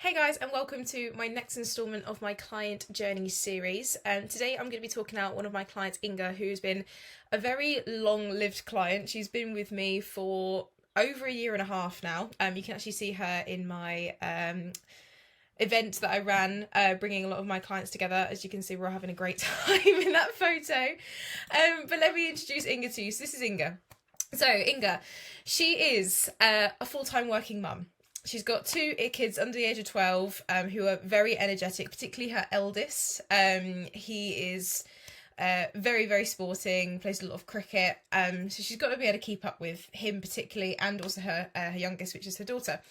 Hey guys, and welcome to my next instalment of my client journey series. Today I'm going to be talking out one of my clients, Inga, who's been a very long-lived client. She's been with me for over a year and a half now. You can actually see her in my event that I ran, bringing a lot of my clients together. As you can see, we're all having a great time in that photo. But let me introduce Inga to you. So this is Inga. So Inga, she is a full-time working mum. She's got two kids under the age of 12 who are very energetic, particularly her eldest. He is very, very sporting, plays a lot of cricket. So she's got to be able to keep up with him particularly, and also her youngest, which is her daughter.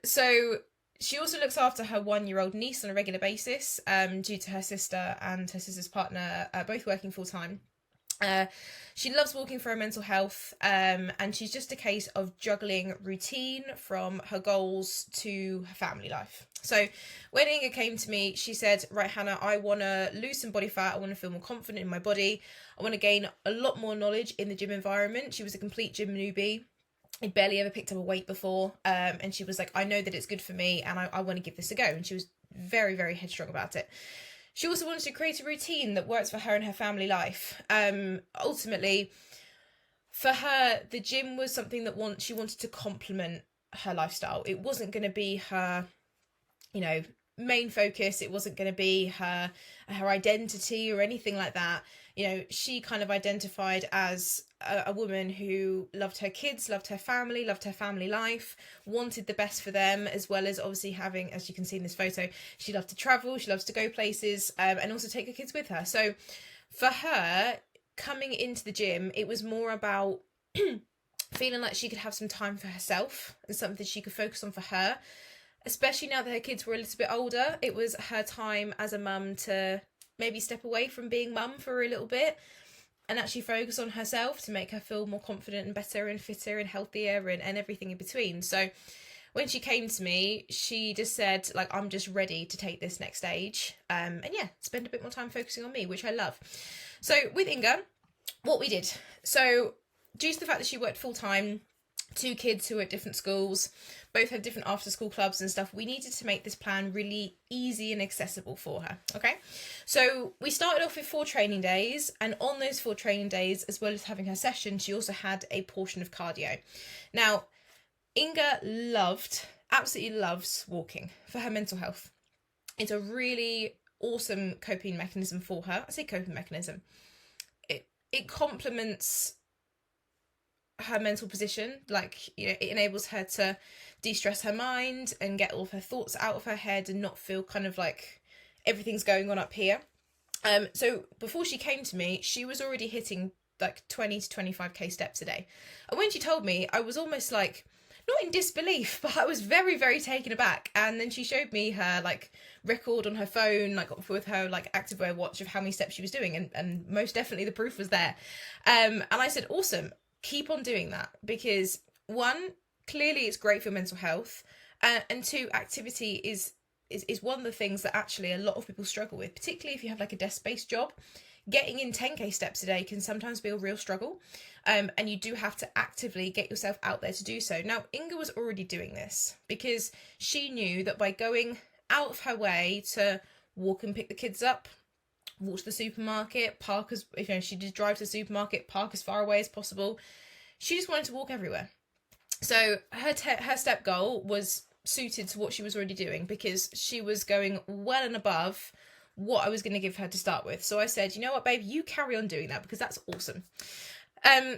So she also looks after her 1-year-old niece on a regular basis due to her sister and her sister's partner both working full-time. She loves walking for her mental health, and she's just a case of juggling routine from her goals to her family life. So when Inga came to me, she said, right, Hannah, I want to lose some body fat. I want to feel more confident in my body. I want to gain a lot more knowledge in the gym environment. She was a complete gym newbie. I'd barely ever picked up a weight before, and she was like, I know that it's good for me, and I want to give this a go. And she was very, very headstrong about it. She also wanted to create a routine that works for her and her family life. Ultimately, for her, the gym was something that she wanted to complement her lifestyle. It wasn't going to be her, main focus. It wasn't going to be her identity or anything like that. She kind of identified as a woman who loved her kids, loved her family life, wanted the best for them, as well as obviously having, as you can see in this photo, she loved to travel, she loves to go places, and also take her kids with her. So for her, coming into the gym, it was more about feeling like she could have some time for herself and something she could focus on for her, especially now that her kids were a little bit older. It was her time as a mum to maybe step away from being mum for a little bit and actually focus on herself to make her feel more confident and better and fitter and healthier and everything in between. So when she came to me, she just said, like, I'm just ready to take this next stage. And yeah, spend a bit more time focusing on me, which I love. So with Inga, what we did, so due to the fact that she worked full time, 2 kids who are at different schools, both have different after school clubs and stuff, we needed to make this plan really easy and accessible for her. Okay, so we started off with 4 training days, and on those 4 training days, as well as having her session, she also had a portion of cardio. Now, Inga absolutely loves walking for her mental health. It's a really awesome coping mechanism for her. I say coping mechanism. It complements her mental position. It enables her to de-stress her mind and get all of her thoughts out of her head and not feel kind of like everything's going on up here. So before she came to me, she was already hitting like 20 to 25k steps a day. And when she told me, I was almost like, not in disbelief, but I was very, very taken aback. And then she showed me her record on her phone, with her activewear watch of how many steps she was doing, and most definitely the proof was there. And I said, awesome, keep on doing that, because 1, clearly it's great for mental health, and 2, activity is one of the things that actually a lot of people struggle with, particularly if you have a desk-based job. Getting in 10k steps a day can sometimes be a real struggle, and you do have to actively get yourself out there to do so. Now, Inga was already doing this because she knew that by going out of her way to walk and pick the kids up, walk to the supermarket, park as she did, drive to the supermarket, park as far away as possible. She just wanted to walk everywhere. So her step goal was suited to what she was already doing, because she was going well and above what I was going to give her to start with. So I said, you know what, babe, you carry on doing that, because that's awesome.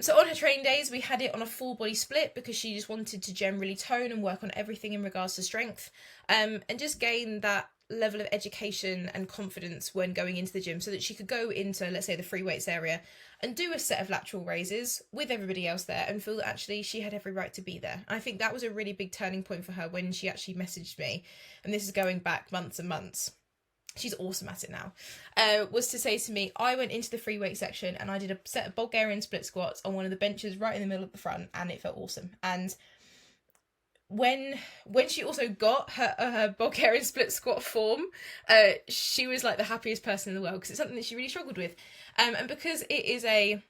So on her training days, we had it on a full body split, because she just wanted to generally tone and work on everything in regards to strength, and just gain that level of education and confidence when going into the gym, so that she could go into, let's say, the free weights area and do a set of lateral raises with everybody else there and feel that actually she had every right to be there. I think that was a really big turning point for her when she actually messaged me, and this is going back months and months. She's awesome at it now, was to say to me, I went into the free weight section and I did a set of Bulgarian split squats on one of the benches right in the middle of the front, and it felt awesome. And when she also got her Bulgarian split squat form, she was like the happiest person in the world, because it's something that she really struggled with. And because it is a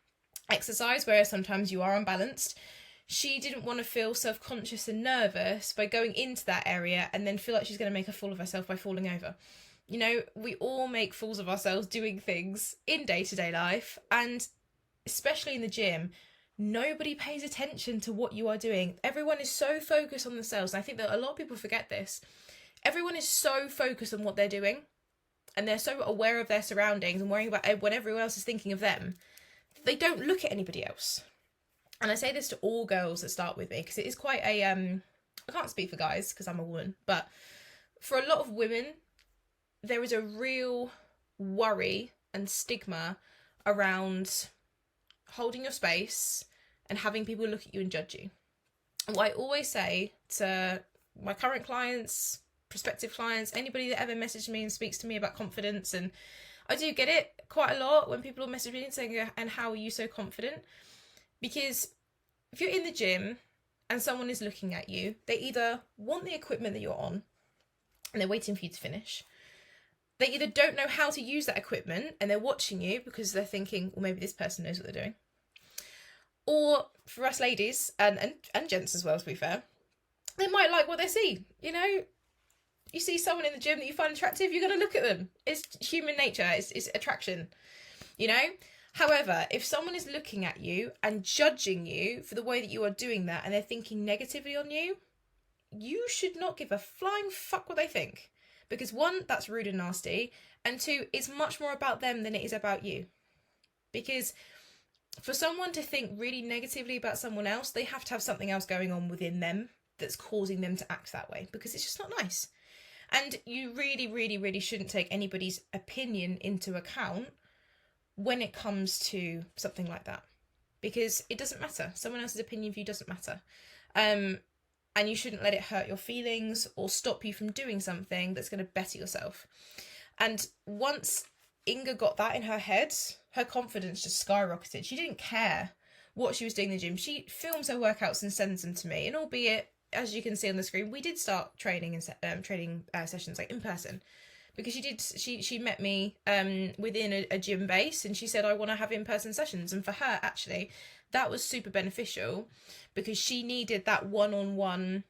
exercise where sometimes you are unbalanced, she didn't want to feel self-conscious and nervous by going into that area and then feel like she's going to make a fool of herself by falling over. You know, we all make fools of ourselves doing things in day-to-day life, and especially in the gym, nobody pays attention to what you are doing. Everyone is so focused on themselves, and I think that a lot of people forget this. Everyone is so focused on what they're doing, and they're so aware of their surroundings and worrying about what everyone else is thinking of them, they don't look at anybody else. And I say this to all girls that start with me, because it is quite a I can't speak for guys because I'm a woman, but for a lot of women, there is a real worry and stigma around holding your space and having people look at you and judge you. And what I always say to my current clients, prospective clients, anybody that ever messages me and speaks to me about confidence, and I do get it quite a lot when people message me and saying, and how are you so confident? Because if you're in the gym and someone is looking at you, they either want the equipment that you're on and they're waiting for you to finish. They either don't know how to use that equipment and they're watching you because they're thinking, well, maybe this person knows what they're doing. Or for us ladies, and gents as well, to be fair, they might like what they see. You know, you see someone in the gym that you find attractive, you're going to look at them. It's human nature, it's attraction, you know? However, if someone is looking at you and judging you for the way that you are doing that and they're thinking negatively on you, you should not give a flying fuck what they think. Because one, that's rude and nasty, and two, it's much more about them than it is about you. Because for someone to think really negatively about someone else, they have to have something else going on within them that's causing them to act that way, because it's just not nice. And you really, really, really shouldn't take anybody's opinion into account when it comes to something like that, because it doesn't matter. Someone else's opinion of you doesn't matter. And you shouldn't let it hurt your feelings or stop you from doing something that's going to better yourself. And once Inga got that in her head, her confidence just skyrocketed. She didn't care what she was doing in the gym. She films her workouts and sends them to me. And albeit, as you can see on the screen, we did start training and training sessions like in person, because she met me within a gym base, and she said, I want to have in-person sessions. And for her, actually, that was super beneficial, because she needed that one-on-one,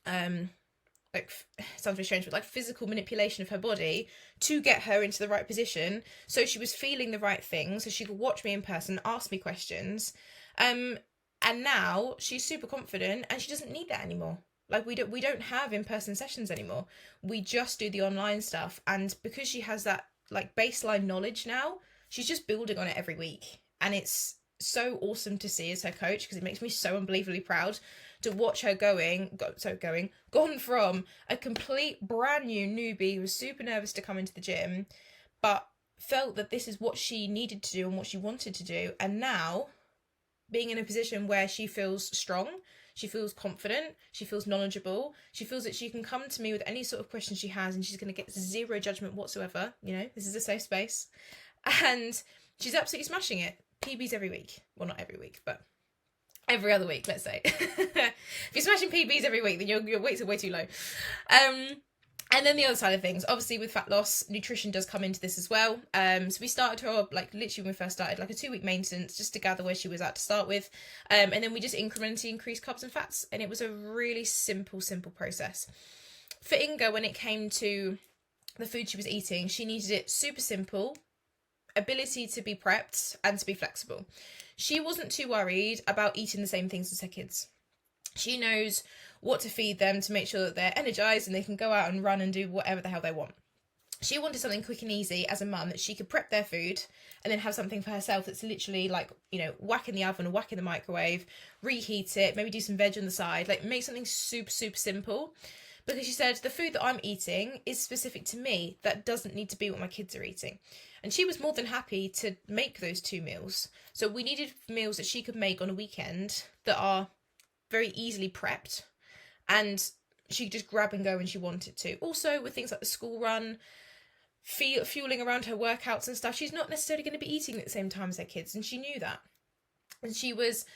like, sounds very strange, but like physical manipulation of her body to get her into the right position. So she was feeling the right thing, so she could watch me in person, ask me questions. And now she's super confident and she doesn't need that anymore. Like, we don't have in-person sessions anymore. We just do the online stuff. And because she has that like baseline knowledge now, she's just building on it every week. And it's so awesome to see as her coach, because it makes me so unbelievably proud to watch her gone from a complete brand new newbie who was super nervous to come into the gym, but felt that this is what she needed to do and what she wanted to do. And now being in a position where she feels strong, she feels confident, she feels knowledgeable, she feels that she can come to me with any sort of question she has and she's going to get zero judgment whatsoever. You know, this is a safe space. And she's absolutely smashing it. PBs every week. Well, not every week, but every other week, let's say. If you're smashing PBs every week, then your weights are way too low. And then the other side of things, obviously with fat loss, nutrition does come into this as well. So we started her, like literally when we first started, like a 2-week maintenance just to gather where she was at to start with. And then we just incrementally increased carbs and fats. And it was a really simple process. For Inga, when it came to the food she was eating, she needed it super simple, ability to be prepped and to be flexible. She wasn't too worried about eating the same things as her kids. She knows what to feed them to make sure that they're energized and they can go out and run and do whatever the hell they want. She wanted something quick and easy as a mum, that she could prep their food and then have something for herself that's literally like, you know, whack in the oven or whack in the microwave, reheat it, maybe do some veg on the side, like make something super simple. Because she said, the food that I'm eating is specific to me. That doesn't need to be what my kids are eating. And she was more than happy to make those 2 meals. So we needed meals that she could make on a weekend that are very easily prepped, and she could just grab and go when she wanted to. Also, with things like the school run, fueling around her workouts and stuff, she's not necessarily going to be eating at the same time as her kids, and she knew that. And she was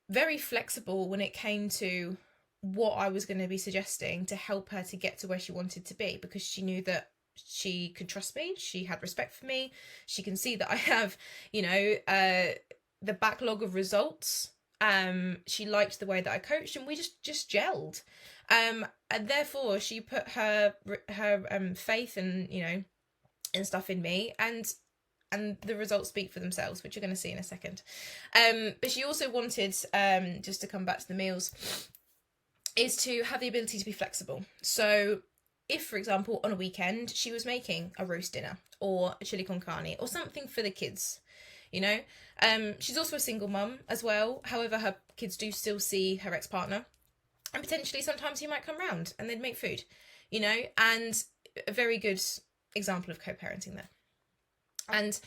very flexible when it came to what I was going to be suggesting to help her to get to where she wanted to be, because she knew that she could trust me, she had respect for me, she can see that I have, you know, the backlog of results She liked the way that I coached, and we just gelled. And therefore she put her faith and, you know, and stuff in me, and the results speak for themselves, which you're going to see in a second. But she also wanted, just to come back to the meals, is to have the ability to be flexible. So if, for example, on a weekend she was making a roast dinner or a chili con carne or something for the kids, you know. She's also a single mum as well. However, her kids do still see her ex-partner, and potentially sometimes he might come round and they'd make food, you know. And a very good example of co-parenting there. And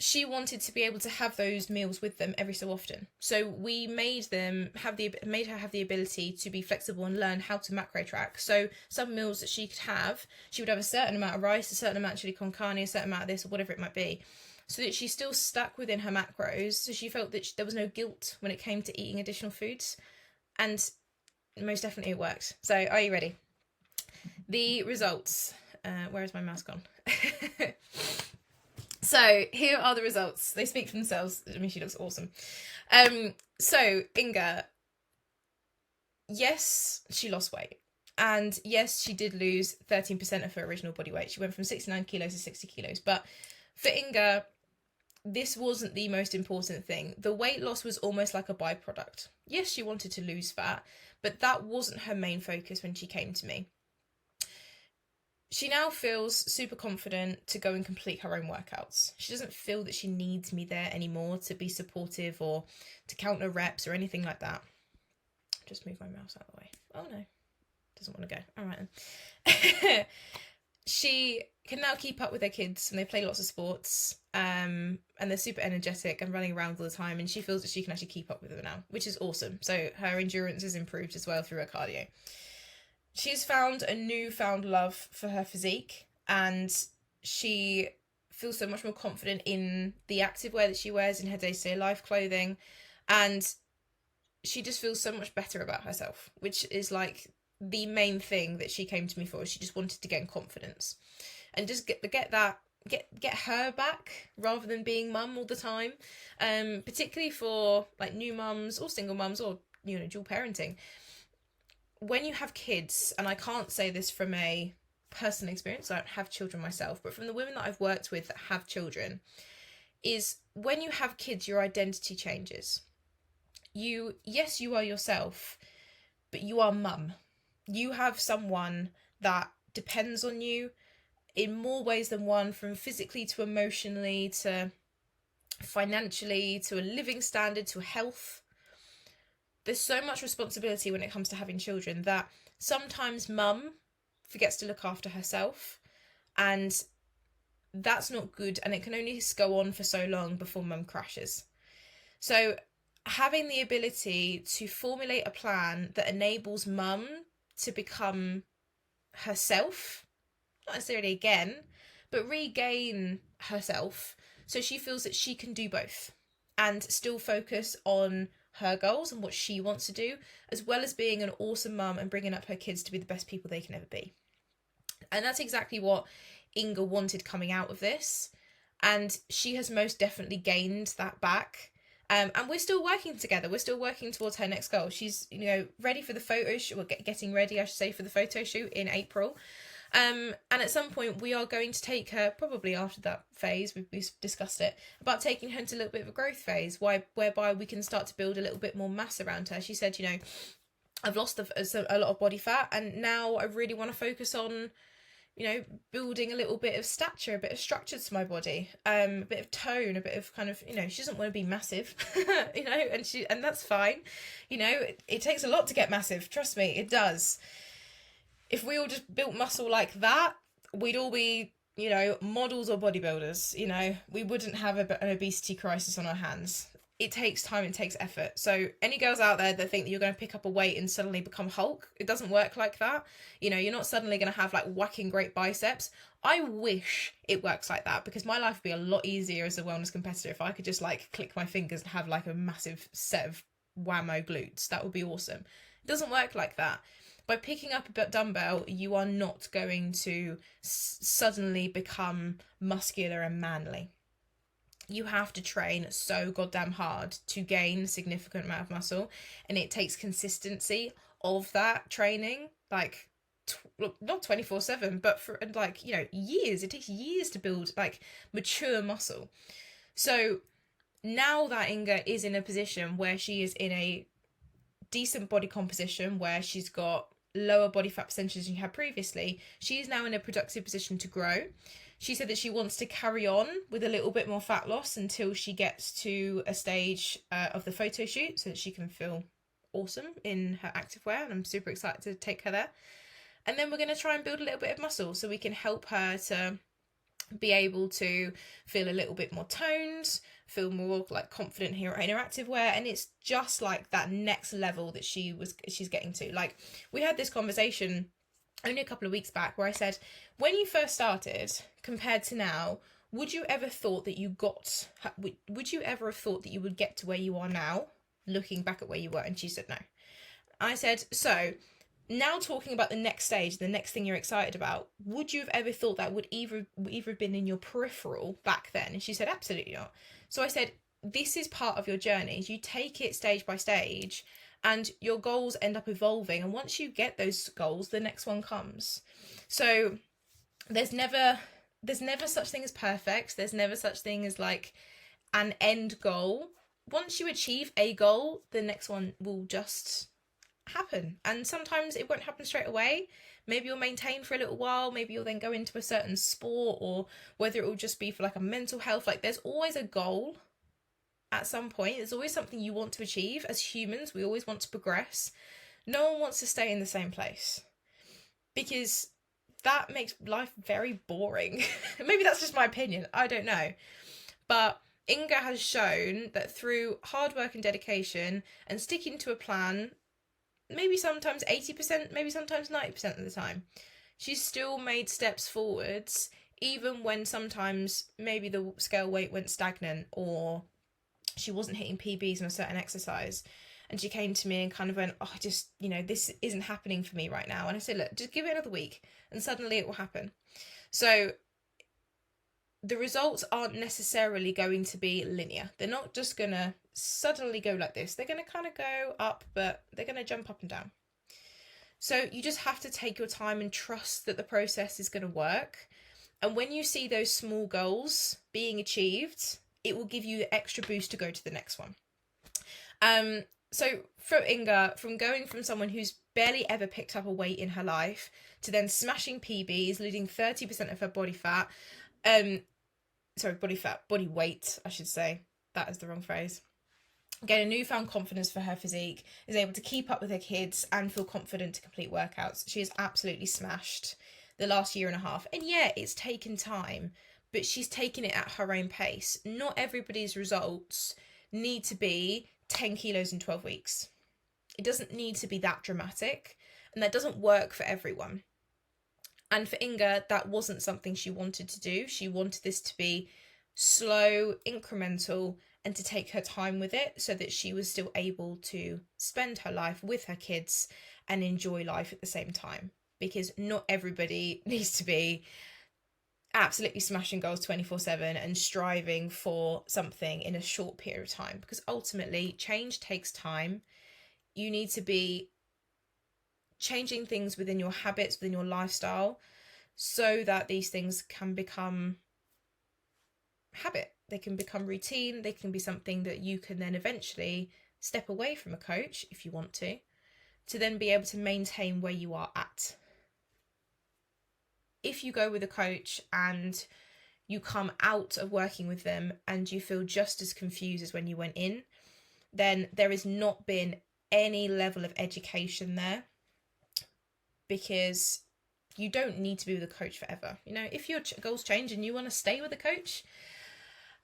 she wanted to be able to have those meals with them every so often. So we made her have the ability to be flexible and learn how to macro track. So some meals that she could have, she would have a certain amount of rice, a certain amount of chili con carne, a certain amount of this, or whatever it might be, so that she still stuck within her macros. So she felt that there was no guilt when it came to eating additional foods. And most definitely it worked. So are you ready? The results. Where is my mouse gone? So here are the results. They speak for themselves. I mean, she looks awesome. So Inga, yes, she lost weight. And yes, she did lose 13% of her original body weight. She went from 69 kilos to 60 kilos. But for Inga, this wasn't the most important thing. The weight loss was almost like a byproduct. Yes, she wanted to lose fat, but that wasn't her main focus when she came to me. She now feels super confident to go and complete her own workouts. She doesn't feel that she needs me there anymore to be supportive or to count her reps or anything like that. Just move my mouse out of the way. Oh no, doesn't want to go. All right then. She can now keep up with her kids and they play lots of sports, and they're super energetic and running around all the time, and she feels that she can actually keep up with them now, which is awesome. So her endurance has improved as well through her cardio. She's found a newfound love for her physique, and she feels so much more confident in the activewear that she wears in her day-to-day life clothing, and she just feels so much better about herself, which is like the main thing that she came to me for. She just wanted to gain confidence and just get her back rather than being mum all the time, particularly for like new mums or single mums or, you know, dual parenting. When you have kids, and I can't say this from a personal experience, I don't have children myself, but from the women that I've worked with that have children, is when you have kids, your identity changes. Yes, you are yourself, but you are mum. You have someone that depends on you in more ways than one, from physically to emotionally to financially to a living standard to health. There's so much responsibility when it comes to having children that sometimes mum forgets to look after herself, and that's not good, and it can only go on for so long before mum crashes. So having the ability to formulate a plan that enables mum to become herself, not necessarily again, but regain herself, so she feels that she can do both and still focus on her goals and what she wants to do, as well as being an awesome mum and bringing up her kids to be the best people they can ever be. And that's exactly what Inga wanted coming out of this, and she has most definitely gained that back. And we're still working together. We're still working towards her next goal. She's, you know, ready for the photo shoot, or getting ready, I should say, for the photo shoot in April. And at some point we are going to take her, probably after that phase, we've discussed it, about taking her into a little bit of a growth phase, whereby we can start to build a little bit more mass around her. She said, you know, I've lost a lot of body fat, and now I really want to focus on, you know, building a little bit of stature, a bit of structure to my body, a bit of tone, a bit of kind of, you know, she doesn't want to be massive, you know, and that's fine. You know, it takes a lot to get massive. Trust me, it does. If we all just built muscle like that, we'd all be, you know, models or bodybuilders, you know. We wouldn't have an obesity crisis on our hands. It takes time, it takes effort. So any girls out there that think that you're going to pick up a weight and suddenly become Hulk, it doesn't work like that. You know, you're not suddenly going to have like whacking great biceps. I wish it works like that, because my life would be a lot easier as a wellness competitor if I could just like click my fingers and have like a massive set of whammo glutes. That would be awesome. It doesn't work like that. By picking up a dumbbell, you are not going to suddenly become muscular and manly. you have to train so goddamn hard to gain a significant amount of muscle, and it takes consistency of that training, like not 24/7, but for like, years. It takes years to build like mature muscle. So now that Inga is in a position where she is in a decent body composition, where she's got lower body fat percentage than you had previously, she is now in a productive position to grow. She said that she wants to carry on with a little bit more fat loss until she gets to a stage of the photo shoot, so that she can feel awesome in her activewear, and I'm super excited to take her there. And then we're going to try and build a little bit of muscle so we can help her to be able to feel a little bit more toned, feel more like confident here in her activewear, and it's just like that next level that she's getting to. Like, we had this conversation only a couple of weeks back where I said, when you first started compared to now, would you ever thought that would you ever have thought that you would get to where you are now, looking back at where you were? And she said no. I said, so now talking about the next stage, the next thing you're excited about, would you have ever thought that would either have been in your peripheral back then? And she said, absolutely not. So I said, this is part of your journey. You take it stage by stage, and your goals end up evolving. And once you get those goals, the next one comes. So there's never such thing as perfect. There's never such thing as like an end goal. Once you achieve a goal, the next one will just happen. And sometimes it won't happen straight away. Maybe you'll maintain for a little while. Maybe you'll then go into a certain sport, or whether it will just be for like a mental health. Like, there's always a goal at some point. There's always something you want to achieve. As humans, we always want to progress. No one wants to stay in the same place, because that makes life very boring. Maybe that's just my opinion. I don't know. But Inga has shown that through hard work and dedication and sticking to a plan, maybe sometimes 80%, maybe sometimes 90% of the time, she's still made steps forwards, even when sometimes maybe the scale weight went stagnant, or she wasn't hitting PBs on a certain exercise. And she came to me and kind of went, oh, this isn't happening for me right now. And I said, look, just give it another week and suddenly it will happen. So the results aren't necessarily going to be linear. They're not just going to suddenly go like this. They're going to kind of go up, but they're going to jump up and down. So you just have to take your time and trust that the process is going to work. And when you see those small goals being achieved, it will give you the extra boost to go to the next one. So for Inga, from going from someone who's barely ever picked up a weight in her life to then smashing PBs, losing 30% of her body fat, body weight, I should say. That is the wrong phrase. Gain a newfound confidence for her physique, is able to keep up with her kids and feel confident to complete workouts. She has absolutely smashed the last year and a half. And yeah, it's taken time, but she's taken it at her own pace. Not everybody's results need to be 10 kilos in 12 weeks. It doesn't need to be that dramatic, and that doesn't work for everyone. And for Inga, that wasn't something she wanted to do. She wanted this to be slow, incremental, and to take her time with it so that she was still able to spend her life with her kids and enjoy life at the same time. Because not everybody needs to be absolutely smashing goals 24/7 and striving for something in a short period of time, because ultimately change takes time. You need to be changing things within your habits, within your lifestyle, so that these things can become habit. They can become routine. They can be something that you can then eventually step away from a coach if you want to then be able to maintain where you are at. If you go with a coach and you come out of working with them and you feel just as confused as when you went in, then there has not been any level of education there, because you don't need to be with a coach forever. If your goals change and you want to stay with a coach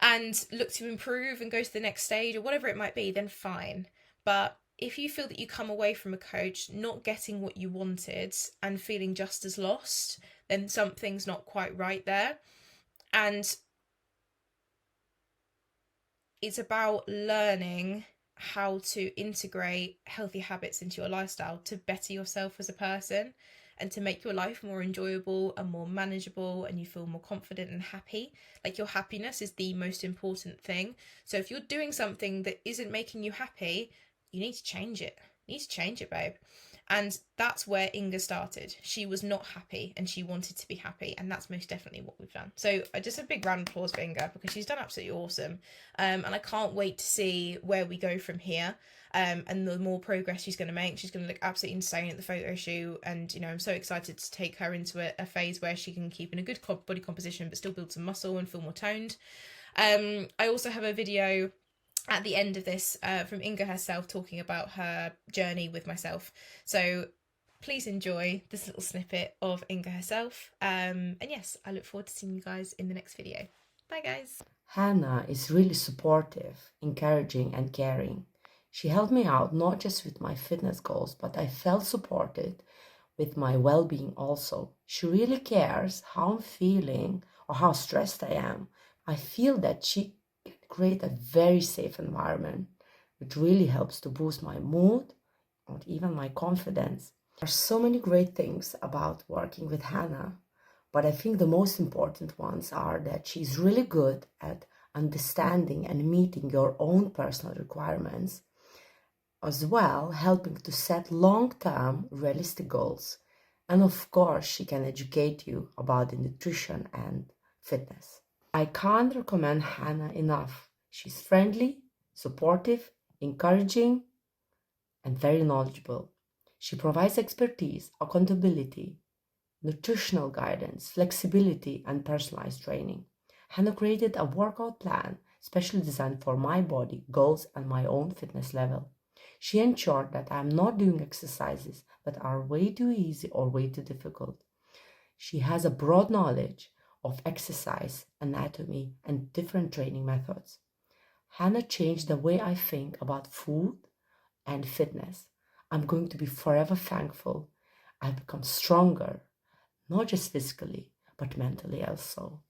and look to improve and go to the next stage or whatever it might be, then fine. But if you feel that you come away from a coach not getting what you wanted and feeling just as lost, then something's not quite right there. And it's about learning how to integrate healthy habits into your lifestyle to better yourself as a person and to make your life more enjoyable and more manageable, and you feel more confident and happy. Like, your happiness is the most important thing. So if you're doing something that isn't making you happy, you need to change it. You need to change it, babe. And that's where Inga started. She was not happy and she wanted to be happy, and that's most definitely what we've done. So just a big round of applause for Inga, because she's done absolutely awesome. And I can't wait to see where we go from here. And the more progress she's going to make. She's going to look absolutely insane at the photo shoot, and I'm so excited to take her into a phase where she can keep in a good body composition but still build some muscle and feel more toned. I also have a video at the end of this from Inga herself talking about her journey with myself. So please enjoy this little snippet of Inga herself. And yes, I look forward to seeing you guys in the next video. Bye, guys. Hannah is really supportive, encouraging, and caring. She helped me out not just with my fitness goals, but I felt supported with my well-being also. She really cares how I'm feeling or how stressed I am. I feel that she create a very safe environment, which really helps to boost my mood and even my confidence. There are so many great things about working with Hannah, but I think the most important ones are that she's really good at understanding and meeting your own personal requirements, as well helping to set long-term realistic goals. And of course, she can educate you about the nutrition and fitness. I can't recommend Hannah enough. She's friendly, supportive, encouraging, and very knowledgeable. She provides expertise, accountability, nutritional guidance, flexibility, and personalized training. Hannah created a workout plan specially designed for my body, goals, and my own fitness level. She ensured that I'm not doing exercises that are way too easy or way too difficult. She has a broad knowledge of exercise, anatomy, and different training methods. Hannah changed the way I think about food and fitness. I'm going to be forever thankful. I've become stronger, not just physically, but mentally also.